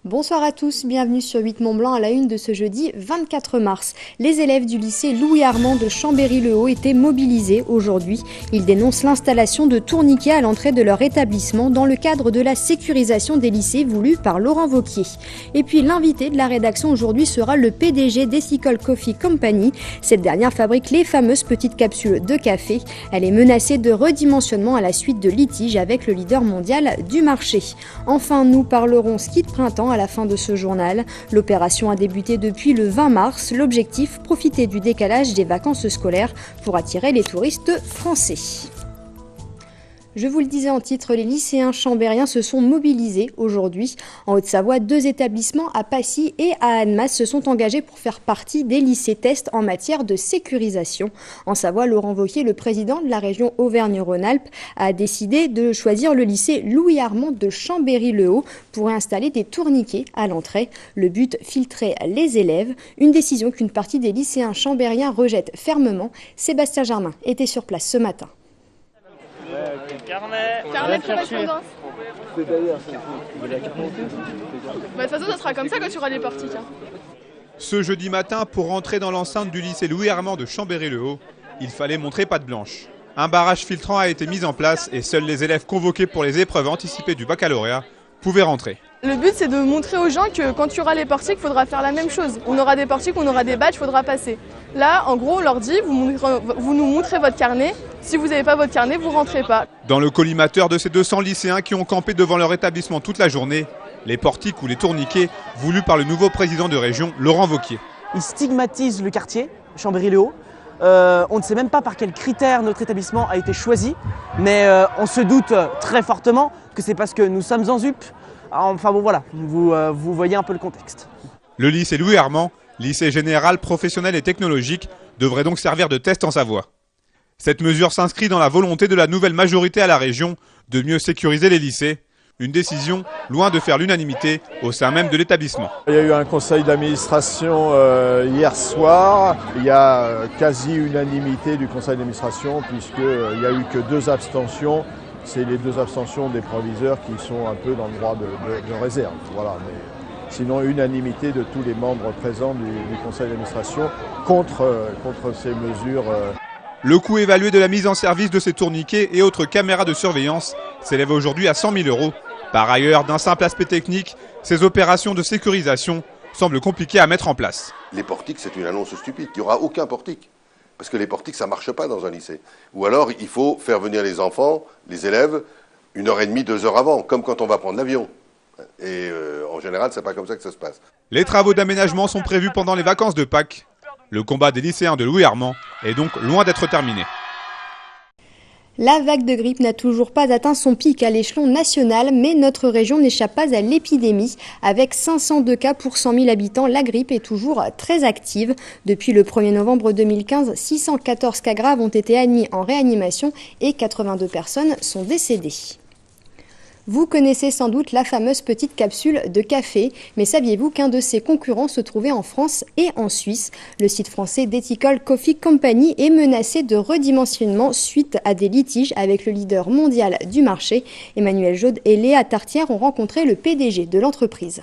Bonsoir à tous, bienvenue sur 8 Mont-Blanc à la une de ce jeudi 24 mars. Les élèves du lycée Louis-Armand de Chambéry-le-Haut étaient mobilisés aujourd'hui. Ils dénoncent l'installation de tourniquets à l'entrée de leur établissement dans le cadre de la sécurisation des lycées voulue par Laurent Wauquiez. Et puis l'invité de la rédaction aujourd'hui sera le PDG d'Ethical Coffee Company. Cette dernière fabrique les fameuses petites capsules de café. Elle est menacée de redimensionnement à la suite de litiges avec le leader mondial du marché. Enfin, nous parlerons ski de printemps à la fin de ce journal. L'opération a débuté depuis le 20 mars. L'objectif, profiter du décalage des vacances scolaires pour attirer les touristes français. Je vous le disais en titre, les lycéens chambériens se sont mobilisés aujourd'hui. En Haute-Savoie, 2 établissements à Passy et à Annemasse se sont engagés pour faire partie des lycées tests en matière de sécurisation. En Savoie, Laurent Wauquiez, le président de la région Auvergne-Rhône-Alpes, a décidé de choisir le lycée Louis-Armand de Chambéry-le-Haut pour installer des tourniquets à l'entrée. Le but, filtrer les élèves. Une décision qu'une partie des lycéens chambériens rejette fermement. Sébastien Germain était sur place ce matin. Carnet de correspondance. De toute façon, ça sera comme ça quand tu auras les portiques. Ce jeudi matin, pour rentrer dans l'enceinte du lycée Louis-Armand de Chambéry-le-Haut, il fallait montrer patte blanche. Un barrage filtrant a été mis en place et seuls les élèves convoqués pour les épreuves anticipées du baccalauréat pouvaient rentrer. Le but, c'est de montrer aux gens que quand tu auras les portiques, il faudra faire la même chose. On aura des portiques, on aura des badges, il faudra passer. Là, en gros, on leur dit, vous nous montrez votre carnet. Si vous n'avez pas votre carnet, vous ne rentrez pas. Dans le collimateur de ces 200 lycéens qui ont campé devant leur établissement toute la journée, les portiques ou les tourniquets voulus par le nouveau président de région, Laurent Wauquiez. Ils stigmatisent le quartier, Chambéry-le-Haut. On ne sait même pas par quels critères notre établissement a été choisi, mais on se doute très fortement que c'est parce que nous sommes en ZUP. Enfin bon voilà, vous voyez un peu le contexte. Le lycée Louis-Armand, lycée général, professionnel et technologique, devrait donc servir de test en Savoie. Cette mesure s'inscrit dans la volonté de la nouvelle majorité à la région de mieux sécuriser les lycées. Une décision loin de faire l'unanimité au sein même de l'établissement. Il y a eu un conseil d'administration hier soir. Il y a quasi unanimité du conseil d'administration puisqu'il n'y a eu que 2 abstentions. C'est les 2 abstentions des proviseurs qui sont un peu dans le droit de réserve. Voilà, mais sinon unanimité de tous les membres présents du conseil d'administration contre ces mesures. Le coût évalué de la mise en service de ces tourniquets et autres caméras de surveillance s'élève aujourd'hui à 100 000 €. Par ailleurs, d'un simple aspect technique, ces opérations de sécurisation semblent compliquées à mettre en place. Les portiques, c'est une annonce stupide. Il n'y aura aucun portique. Parce que les portiques, ça ne marche pas dans un lycée. Ou alors, il faut faire venir les enfants, les élèves, 1h30, 2 heures avant, comme quand on va prendre l'avion. Et en général, c'est pas comme ça que ça se passe. Les travaux d'aménagement sont prévus pendant les vacances de Pâques. Le combat des lycéens de Louis-Armand est donc loin d'être terminé. La vague de grippe n'a toujours pas atteint son pic à l'échelon national, mais notre région n'échappe pas à l'épidémie. Avec 502 cas pour 100 000 habitants, la grippe est toujours très active. Depuis le 1er novembre 2015, 614 cas graves ont été admis en réanimation et 82 personnes sont décédées. Vous connaissez sans doute la fameuse petite capsule de café, mais saviez-vous qu'un de ses concurrents se trouvait en France et en Suisse? Le site français d'Ethical Coffee Company est menacé de redimensionnement suite à des litiges avec le leader mondial du marché. Emmanuel Jaude et Léa Tartière ont rencontré le PDG de l'entreprise.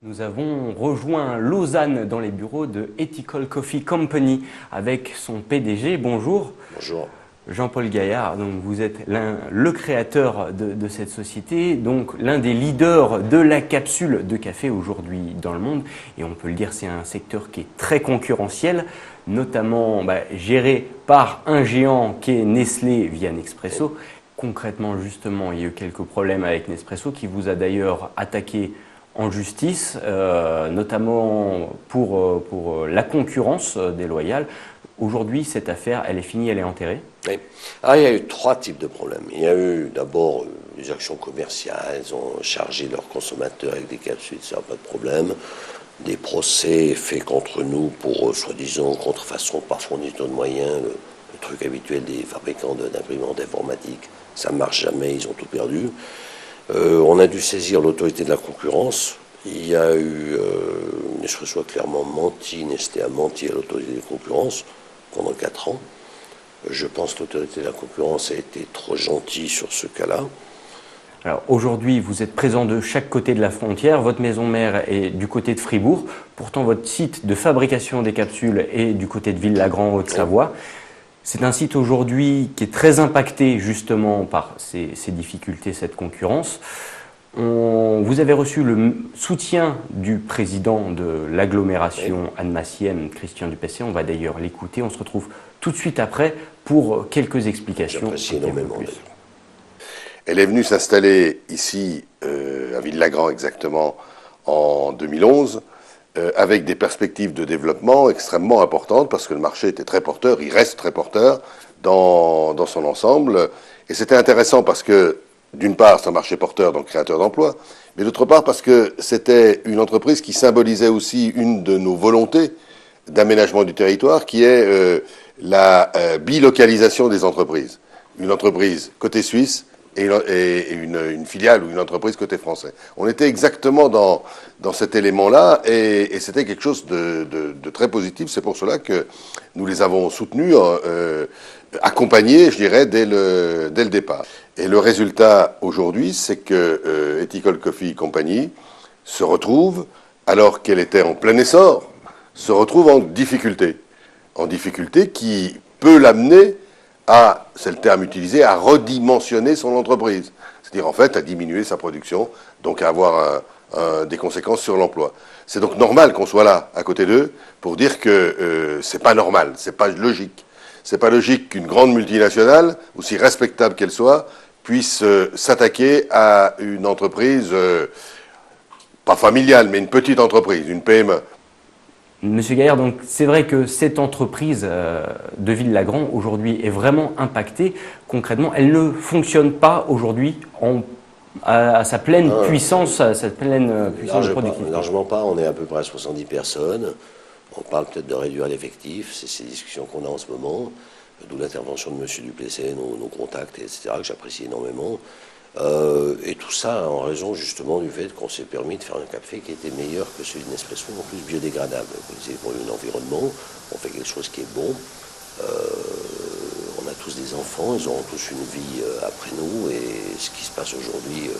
Nous avons rejoint Lausanne dans les bureaux de Ethical Coffee Company avec son PDG. Bonjour. Bonjour. Jean-Paul Gaillard, donc vous êtes le créateur de cette société, donc l'un des leaders de la capsule de café aujourd'hui dans le monde. Et on peut le dire, c'est un secteur qui est très concurrentiel, notamment géré par un géant qui est Nestlé via Nespresso. Concrètement, justement, il y a eu quelques problèmes avec Nespresso qui vous a d'ailleurs attaqué en justice, notamment pour la concurrence déloyale. Aujourd'hui, cette affaire, elle est finie, elle est enterrée? Oui. Alors, il y a eu 3 types de problèmes. Il y a eu d'abord des actions commerciales, ils ont chargé leurs consommateurs avec des capsules, ça n'a pas de problème. Des procès faits contre nous pour, soi-disant, contrefaçon par fourniture de moyens, le truc habituel des fabricants d'imprimantes informatiques. Ça ne marche jamais, ils ont tout perdu. On a dû saisir l'autorité de la concurrence. Il y a eu, Nespresso a clairement menti, Nestlé a menti à l'autorité de la concurrence pendant 4 ans. Je pense que l'autorité de la concurrence a été trop gentille sur ce cas-là. Alors aujourd'hui, vous êtes présent de chaque côté de la frontière, votre maison mère est du côté de Fribourg, pourtant votre site de fabrication des capsules est du côté de Villagrand, Haute-Savoie. C'est un site aujourd'hui qui est très impacté justement par ces difficultés, cette concurrence. Vous avez reçu le soutien du président de l'agglomération annemassienne, Christian Dupessé. On va d'ailleurs l'écouter. On se retrouve tout de suite après pour quelques explications. J'apprécie énormément. Elle est venue s'installer ici, à Villagrand exactement, en 2011, avec des perspectives de développement extrêmement importantes, parce que le marché était très porteur, il reste très porteur dans son ensemble. Et c'était intéressant parce que, d'une part, c'est un marché porteur, donc créateur d'emplois, mais d'autre part parce que c'était une entreprise qui symbolisait aussi une de nos volontés d'aménagement du territoire, qui est la bilocalisation des entreprises. Une entreprise côté suisse et une filiale ou une entreprise côté français. On était exactement dans cet élément-là et c'était quelque chose de très positif. C'est pour cela que nous les avons soutenus, accompagnés, je dirais, dès le départ. Et le résultat aujourd'hui, c'est que Ethical Coffee Company se retrouve, alors qu'elle était en plein essor, se retrouve en difficulté qui peut l'amener à, c'est le terme utilisé, à redimensionner son entreprise. C'est-à-dire en fait à diminuer sa production, donc à avoir des conséquences sur l'emploi. C'est donc normal qu'on soit là, à côté d'eux, pour dire que c'est pas normal, c'est pas logique. C'est pas logique qu'une grande multinationale, aussi respectable qu'elle soit, puisse s'attaquer à une entreprise, pas familiale, mais une petite entreprise, une PME. Monsieur Gaillard, donc c'est vrai que cette entreprise de Villagrand aujourd'hui est vraiment impactée. Concrètement, elle ne fonctionne pas aujourd'hui à sa pleine puissance, à sa pleine puissance de productivité. Largement pas, on est à peu près à 70 personnes. On parle peut-être de réduire l'effectif, c'est ces discussions qu'on a en ce moment, d'où l'intervention de M. Duplessis, nos contacts, etc., que j'apprécie énormément. Et tout ça en raison justement du fait qu'on s'est permis de faire un café qui était meilleur que celui de Nespresso, en plus biodégradable. C'est pour l'environnement, on fait quelque chose qui est bon. On a tous des enfants, ils auront tous une vie après nous, et ce qui se passe aujourd'hui,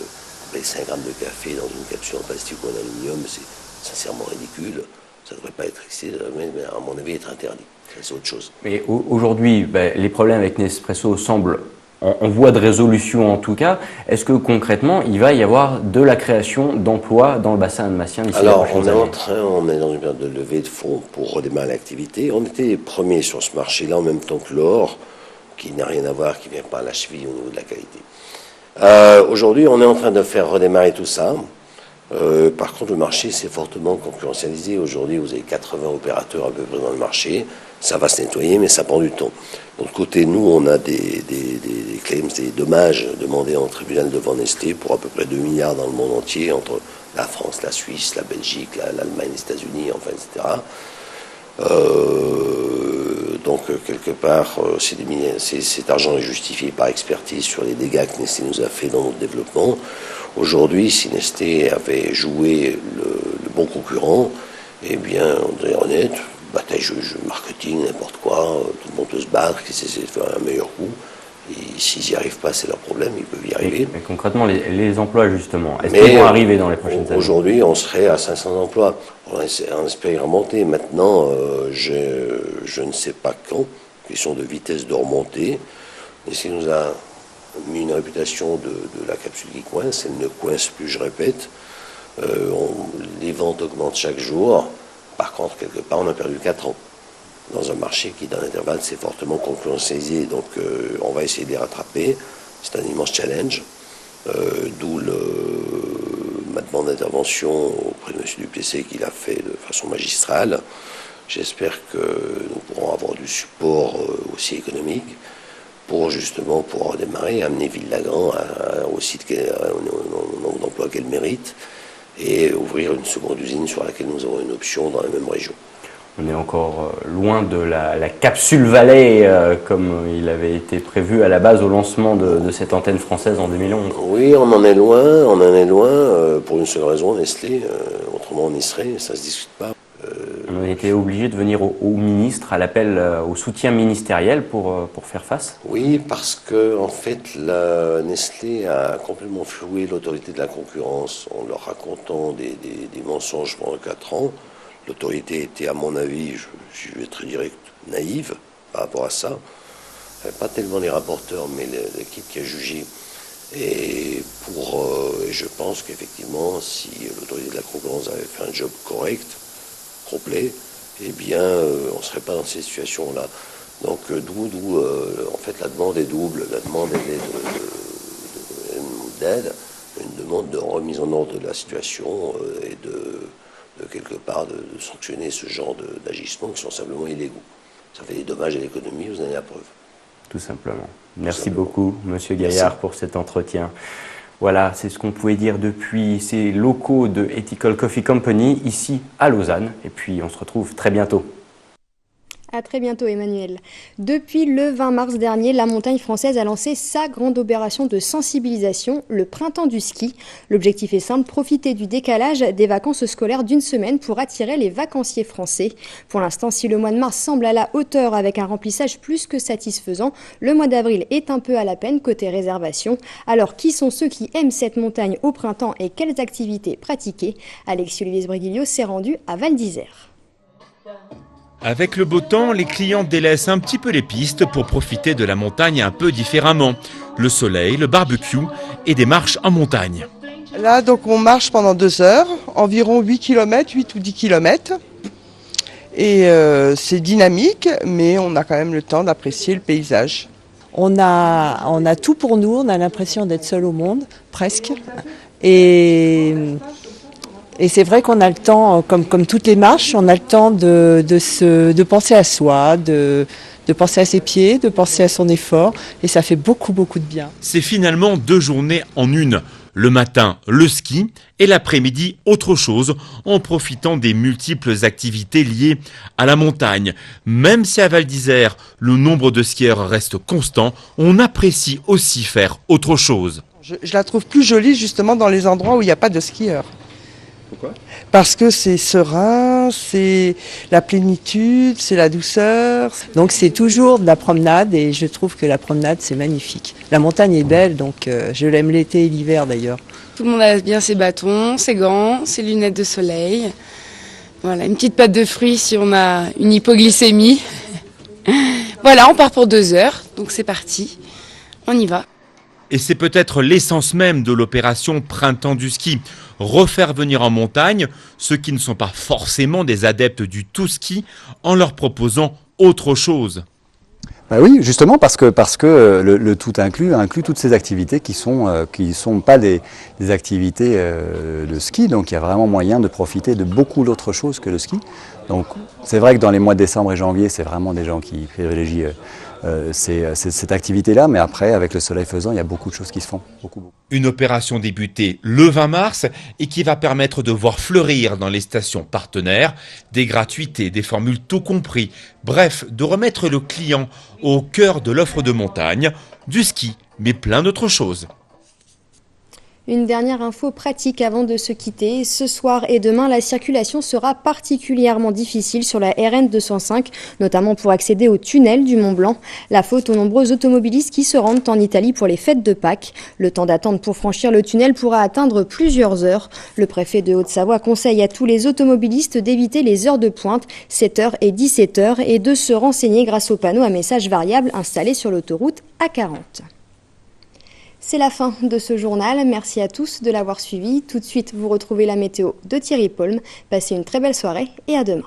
les 5 grammes de café dans une capsule en plastique ou en aluminium, c'est sincèrement ridicule. Ça ne devrait pas être ici, mais à mon avis être interdit. C'est autre chose. Mais aujourd'hui, les problèmes avec Nespresso semblent en voie de résolution en tout cas. Est-ce que concrètement, il va y avoir de la création d'emplois dans le bassin annemassien d'ici la prochaine année ? On est dans une période de levée de fonds pour redémarrer l'activité. On était les premiers sur ce marché-là en même temps que l'or, qui n'a rien à voir, qui ne vient pas à la cheville au niveau de la qualité. Aujourd'hui, on est en train de faire redémarrer tout ça. Par contre, le marché s'est fortement concurrentialisé. Aujourd'hui, vous avez 80 opérateurs à peu près dans le marché. Ça va se nettoyer, mais ça prend du temps. De l'autre côté, nous, on a des claims, des dommages demandés en tribunal devant Nestlé pour à peu près 2 milliards dans le monde entier, entre la France, la Suisse, la Belgique, l'Allemagne, les États-Unis, enfin, etc. Donc, quelque part, cet argent est justifié par expertise sur les dégâts que Nestlé nous a fait dans notre développement. Aujourd'hui, si Nestlé avait joué le bon concurrent, eh bien, on est honnête, bataille, jeu, marketing, n'importe quoi, tout le monde peut se battre, qui essaie de faire un meilleur coup. Et s'ils n'y arrivent pas, c'est leur problème, ils peuvent y arriver. Mais concrètement, les emplois, justement, est-ce qu'ils vont arriver dans les prochaines années ? Aujourd'hui, on serait à 500 emplois. On espère y remonter. Maintenant, je ne sais pas quand, question de vitesse de remontée. Et ce qui nous a mis une réputation de la capsule qui coince, elle ne coince plus, je répète. Les ventes augmentent chaque jour. Par contre, quelque part, on a perdu 4 ans dans un marché qui, dans l'intervalle, s'est fortement concurrentialisé. Donc, on va essayer de les rattraper. C'est un immense challenge. D'où ma demande d'intervention auprès de M. Duplessis qu'il a fait de façon magistrale. J'espère que nous pourrons avoir du support aussi économique pour justement pouvoir redémarrer, amener Villagrand au site, au nombre d'emplois qu'elle mérite, et ouvrir une seconde usine sur laquelle nous avons une option dans la même région. On est encore loin de la capsule Vallée comme il avait été prévu à la base au lancement de cette antenne française en 2011. Oui, on en est loin, pour une seule raison, Nestlé, autrement on y serait, ça ne se discute pas. On a été obligé de venir au ministre, à l'appel au soutien ministériel pour faire face. Oui, parce que en fait, la Nestlé a complètement floué l'autorité de la concurrence en leur racontant des mensonges pendant 4 ans. L'autorité était, à mon avis, je vais être très direct, naïve par rapport à ça. Pas tellement les rapporteurs, mais l'équipe qui a jugé. Et je pense qu'effectivement, si l'autorité de la concurrence avait fait un job correct, complet, eh bien, on ne serait pas dans ces situations-là. Donc, d'où en fait, la demande est double. La demande, elle est d'aide, une demande de remise en ordre de la situation et de quelque part de sanctionner ce genre d'agissements qui sont simplement illégaux. Ça fait des dommages à l'économie, vous en avez la preuve. Tout simplement. Merci beaucoup, Monsieur Gaillard, pour cet entretien. Voilà, c'est ce qu'on pouvait dire depuis ces locaux de Ethical Coffee Company, ici à Lausanne. Et puis, on se retrouve très bientôt. À très bientôt, Emmanuel. Depuis le 20 mars dernier, la montagne française a lancé sa grande opération de sensibilisation, le printemps du ski. L'objectif est simple, profiter du décalage des vacances scolaires d'une semaine pour attirer les vacanciers français. Pour l'instant, si le mois de mars semble à la hauteur avec un remplissage plus que satisfaisant, le mois d'avril est un peu à la peine côté réservation. Alors, qui sont ceux qui aiment cette montagne au printemps et quelles activités pratiquer? Alexis-Olivier Sbriguillo s'est rendu à Val d'Isère. Avec le beau temps, les clients délaissent un petit peu les pistes pour profiter de la montagne un peu différemment. Le soleil, le barbecue et des marches en montagne. Là, donc, on marche pendant 2 heures, environ 8 km, 8 ou 10 km. Et c'est dynamique, mais on a quand même le temps d'apprécier le paysage. On a tout pour nous, on a l'impression d'être seul au monde, presque. Et c'est vrai qu'on a le temps, comme toutes les marches, on a le temps de penser à soi, de penser à ses pieds, de penser à son effort. Et ça fait beaucoup, beaucoup de bien. C'est finalement 2 journées en une. Le matin, le ski et l'après-midi, autre chose, en profitant des multiples activités liées à la montagne. Même si à Val d'Isère, le nombre de skieurs reste constant, on apprécie aussi faire autre chose. Je la trouve plus jolie justement dans les endroits où il n'y a pas de skieurs. Pourquoi ? Parce que c'est serein, c'est la plénitude, c'est la douceur. Donc c'est toujours de la promenade et je trouve que la promenade c'est magnifique. La montagne est belle, donc je l'aime l'été et l'hiver d'ailleurs. Tout le monde a bien ses bâtons, ses gants, ses lunettes de soleil. Voilà, une petite pâte de fruits si on a une hypoglycémie. Voilà, on part pour 2 heures, donc c'est parti, on y va. Et c'est peut-être l'essence même de l'opération Printemps du ski. Refaire venir en montagne ceux qui ne sont pas forcément des adeptes du tout ski en leur proposant autre chose. Bah oui, justement parce que le tout inclut toutes ces activités qui sont pas des activités de ski, donc il y a vraiment moyen de profiter de beaucoup d'autres choses que le ski. Donc c'est vrai que dans les mois de décembre et janvier, c'est vraiment des gens qui privilégient cette activité-là, mais après, avec le soleil faisant, il y a beaucoup de choses qui se font. Beaucoup. Une opération débutée le 20 mars et qui va permettre de voir fleurir dans les stations partenaires des gratuités, des formules tout compris, bref, de remettre le client au cœur de l'offre de montagne, du ski, mais plein d'autres choses. Une dernière info pratique avant de se quitter. Ce soir et demain, la circulation sera particulièrement difficile sur la RN 205, notamment pour accéder au tunnel du Mont Blanc. La faute aux nombreux automobilistes qui se rendent en Italie pour les fêtes de Pâques. Le temps d'attente pour franchir le tunnel pourra atteindre plusieurs heures. Le préfet de Haute-Savoie conseille à tous les automobilistes d'éviter les heures de pointe, 7h et 17h, et de se renseigner grâce aux panneaux à messages variables installés sur l'autoroute A40. C'est la fin de ce journal. Merci à tous de l'avoir suivi. Tout de suite, vous retrouvez la météo de Thierry Paulme. Passez une très belle soirée et à demain.